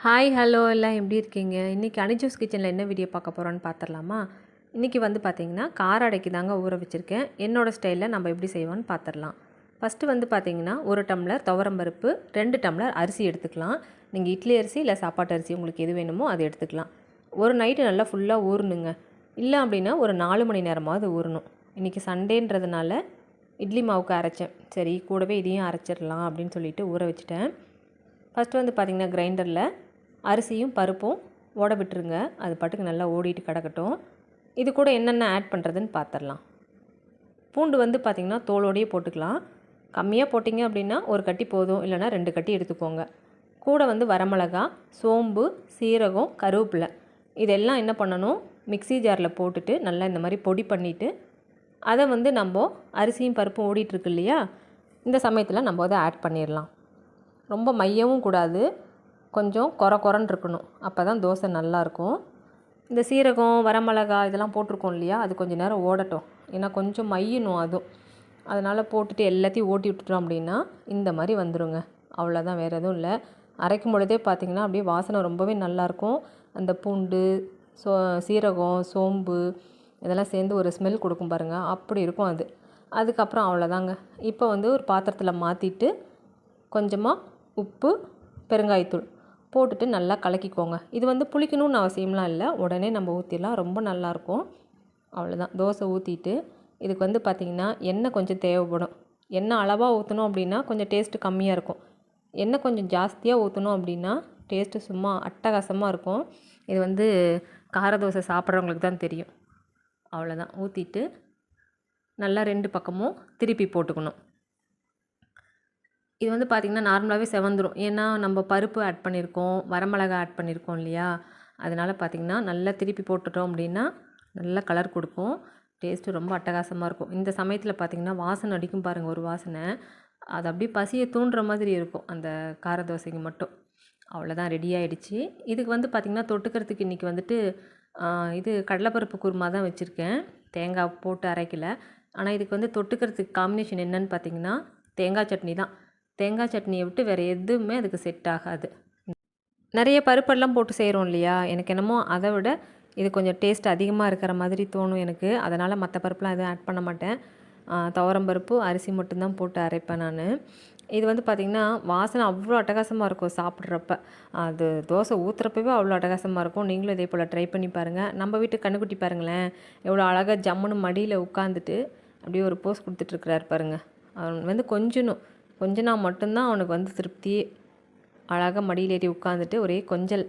Hi hello எல்லாம் எப்படி இருக்கீங்க? இன்றைக்கி அனிஜூஸ் கிச்சனில் என்ன வீடியோ பார்க்க போகிறோன்னு பார்த்துடலாமா? இன்றைக்கி வந்து பார்த்திங்கன்னா கார அடைக்கு தாங்க ஊற வச்சுருக்கேன். என்னோடய ஸ்டைலில் நம்ம எப்படி செய்வோன்னு பார்த்துடலாம். ஃபஸ்ட்டு வந்து பார்த்திங்கன்னா 1 டம்ளர் துவரம்பருப்பு, 2 டம்ளர் அரிசி எடுத்துக்கலாம். நீங்கள் இட்லி அரிசி இல்லை சாப்பாட்டு அரிசி உங்களுக்கு எது வேணுமோ அது எடுத்துக்கலாம். ஒரு நைட்டு நல்லா ஃபுல்லாக ஊறணுங்க. இல்லை அப்படின்னா ஒரு 4 மணி நேரமாவது ஊறணும். இன்றைக்கி சண்டேன்றதுனால இட்லி மாவுக்கு அரைச்சேன். சரி கூடவே இதையும் அரைச்சிடலாம் அப்படின்னு சொல்லிட்டு ஊற வச்சுட்டேன். ஃபஸ்ட்டு வந்து பார்த்திங்கன்னா கிரைண்டரில் அரிசியும் பருப்பும் ஓட விட்டுருங்க. அது பாட்டுக்கு நல்லா ஓடிட்டு கிடக்கட்டும். இது கூட என்னென்ன ஆட் பண்ணுறதுன்னு பார்த்துடலாம். பூண்டு வந்து பார்த்திங்கன்னா தோலோடையே போட்டுக்கலாம். கம்மியாக போட்டிங்க அப்படின்னா ஒரு கட்டி போதும், இல்லைனா 2 கட்டி எடுத்துக்கோங்க. கூட வந்து வரமிளகா, சோம்பு, சீரகம், கருவேப்பிலை இதெல்லாம் என்ன பண்ணணும், மிக்ஸி ஜாரில் போட்டுட்டு நல்லா இந்த மாதிரி பொடி பண்ணிவிட்டு அதை வந்து நம்ம அரிசியும் பருப்பும் ஓடிட்டுருக்கு இல்லையா, இந்த சமயத்தில் நம்ம அதை ஆட் பண்ணிடலாம். ரொம்ப மையவும் கூடாது, கொஞ்சம் கொரன்னு இருக்கணும். அப்போ தான் தோசை நல்லாயிருக்கும். இந்த சீரகம் வரமிளகா இதெல்லாம் போட்டிருக்கோம் இல்லையா, அது கொஞ்சம் நேரம் ஓடட்டும். ஏன்னா கொஞ்சம் மையணும் அதுவும். அதனால் போட்டுட்டு எல்லாத்தையும் ஓட்டி விட்டுட்டோம் அப்படின்னா இந்த மாதிரி வந்துடுங்க. அவ்வளோதான், வேறு எதுவும் இல்லை. அரைக்கும் பொழுதே பார்த்திங்கன்னா அப்படியே வாசனை ரொம்பவே நல்லாயிருக்கும். அந்த பூண்டு, சீரகம், சோம்பு இதெல்லாம் சேர்ந்து ஒரு ஸ்மெல் கொடுக்கும் பாருங்கள், அப்படி இருக்கும் அது. அதுக்கப்புறம் அவ்வளோதாங்க. இப்போ வந்து ஒரு பாத்திரத்தில் மாற்றிட்டு கொஞ்சமாக உப்பு, பெருங்காயத்தூள் போட்டுட்டு நல்லா கலக்கிக்கோங்க. இது வந்து புளிக்கணும்னு அவசியம்லாம் இல்லை, உடனே நம்ம ஊற்றிடலாம், ரொம்ப நல்லாயிருக்கும். அவ்வளோதான். தோசை ஊற்றிட்டு இதுக்கு வந்து பார்த்திங்கன்னா எண்ணெய் கொஞ்சம் தேவைப்படும். எண்ணெய் அளவாக ஊற்றணும் அப்படின்னா கொஞ்சம் டேஸ்ட்டு கம்மியாக இருக்கும். எண்ணெய் கொஞ்சம் ஜாஸ்தியாக ஊற்றணும் அப்படின்னா டேஸ்ட்டு சும்மா அட்டகாசமாக இருக்கும். இது வந்து கார தோசை சாப்பிட்றவங்களுக்கு தான் தெரியும். அவ்வளோதான். ஊற்றிட்டு நல்லா 2 பக்கமும் திருப்பி போட்டுக்கணும். இது வந்து பார்த்திங்கன்னா நார்மலாகவே செவந்துடும். ஏன்னா நம்ம பருப்பு ஆட் பண்ணியிருக்கோம், வரமிளகா ஆட் பண்ணியிருக்கோம் இல்லையா, அதனால் பார்த்திங்கன்னா நல்லா திருப்பி போட்டுட்டோம் அப்படின்னா நல்ல கலர் கொடுக்கும். டேஸ்ட்டு ரொம்ப அட்டகாசமாக இருக்கும். இந்த சமயத்தில் பார்த்திங்கன்னா வாசனை அடிக்கும் பாருங்கள், ஒரு வாசனை. அது அப்படியே பசியை தூண்டுற மாதிரி இருக்கும் அந்த கார தோசைக்கு மட்டும். அவ்வளோதான், ரெடி ஆகிடுச்சு. இதுக்கு வந்து பார்த்திங்கன்னா தொட்டுக்கிறதுக்கு இன்றைக்கி வந்துட்டு இது கடலைப்பருப்பு குருமா தான் வச்சுருக்கேன். தேங்காய் போட்டு அரைக்கல. ஆனால் இதுக்கு வந்து தொட்டுக்கிறதுக்கு காம்பினேஷன் என்னன்னு பார்த்திங்கன்னா தேங்காய் சட்னி தான். தேங்காய் சட்னியை விட்டு வேறு எதுவுமே அதுக்கு செட் ஆகாது. நிறைய பருப்பெல்லாம் போட்டு செய்கிறோம் இல்லையா, எனக்கு என்னமோ அதை விட இது கொஞ்சம் டேஸ்ட் அதிகமாக இருக்கிற மாதிரி தோணும் எனக்கு. அதனால் மற்ற பருப்புலாம் எதுவும் ஆட் பண்ண மாட்டேன். துவரம்பருப்பு, அரிசி மட்டும்தான் போட்டு அரைப்பேன் நான். இது வந்து பார்த்திங்கன்னா வாசனை அவ்வளோ அட்டகாசமாக இருக்கும் சாப்பிட்றப்ப. அது தோசை ஊற்றுறப்பவே அவ்வளோ அட்டகாசமாக இருக்கும். நீங்களும் இதே போல் ட்ரை பண்ணி பாருங்கள். நம்ம வீட்டு கண்ணுக்குட்டி பாருங்களேன், எவ்வளோ அழகாக ஜம்முன்னு மடியில் உட்காந்துட்டு அப்படியே ஒரு போஸ் கொடுத்துட்ருக்கிறாரு பாருங்கள். அவன் வந்து கொஞ்சனா மட்டும்தான் அவனுக்கு வந்து திருப்தியே. அழகாக மடியில் ஏறி உட்காந்துட்டு ஒரே கொஞ்சல்.